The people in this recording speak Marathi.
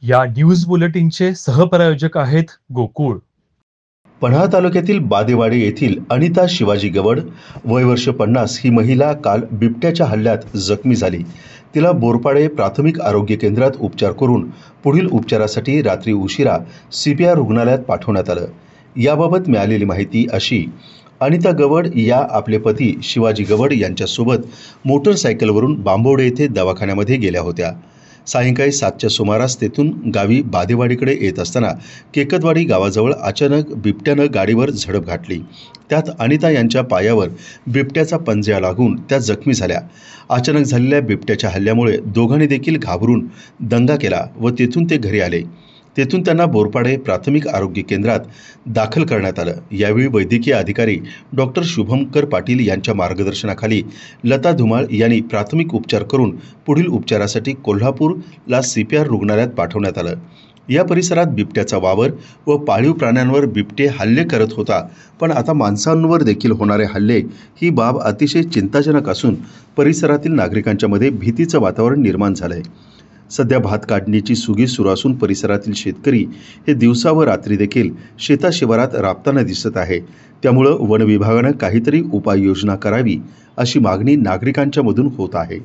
या न्यूज बुलेटिनचे सहप्रायोजक आहेत गोकुळ. पन्हाळा तालुक्यातील बादेवाडी येथील अनिता शिवाजी गवड वय वर्ष 50 ही महिला काल बिबट्याच्या हल्ल्यात जखमी झाली. तिला बोरपाडे प्राथमिक आरोग्य केंद्रात उपचार करून पुढील उपचारासाठी रात्री उशिरा CPR रुग्णालयात पाठवण्यात आलं. याबाबत मिळालेली माहिती अशी: अनिता गवड या आपले पती शिवाजी गवड यांच्यासोबत मोटरसायकलवरून बांबवडे येथे दवाखान्यामध्ये गेल्या होत्या. सायंकाळी 7च्या सुमारास तेथून गावी बादेवाडीकडे येत असताना केकतवाडी गावाजवळ अचानक बिबट्यानं गाडीवर झडप घातली. त्यात अनिता यांच्या पायावर बिबट्याचा पंजा लागून त्या जखमी झाल्या. अचानक झालेल्या बिबट्याच्या हल्ल्यामुळे दोघांनी देखील घाबरून दंगा केला व तेथून ते घरी आले. तेथून त्यांना बोरपाडे प्राथमिक आरोग्य केंद्रात दाखल करण्यात आलं. यावेळी वैद्यकीय अधिकारी डॉक्टर शुभंकर पाटील यांच्या मार्गदर्शनाखाली लता धुमाळ यांनी प्राथमिक उपचार करून पुढील उपचारासाठी कोल्हापूरला CPR रुग्णालयात पाठवण्यात आलं. या परिसरात बिबट्याचा वावर व पाळीव प्राण्यांवर बिबटे हल्ले करत होता, पण आता माणसांवर देखील होणारे हल्ले ही बाब अतिशय चिंताजनक असून परिसरातील नागरिकांच्या मध्ये भीतीचं वातावरण निर्माण झालंय. सध्या भात काढणीची सुगी सुरू असून परिसरातील शेतकरी हे दिवसा व रात्री देखील शेताशिवारात राबताना दिसत आहे. त्यामुळं वन विभागानं काहीतरी उपाययोजना करावी अशी मागणी नागरिकांच्या मधून होत आहे.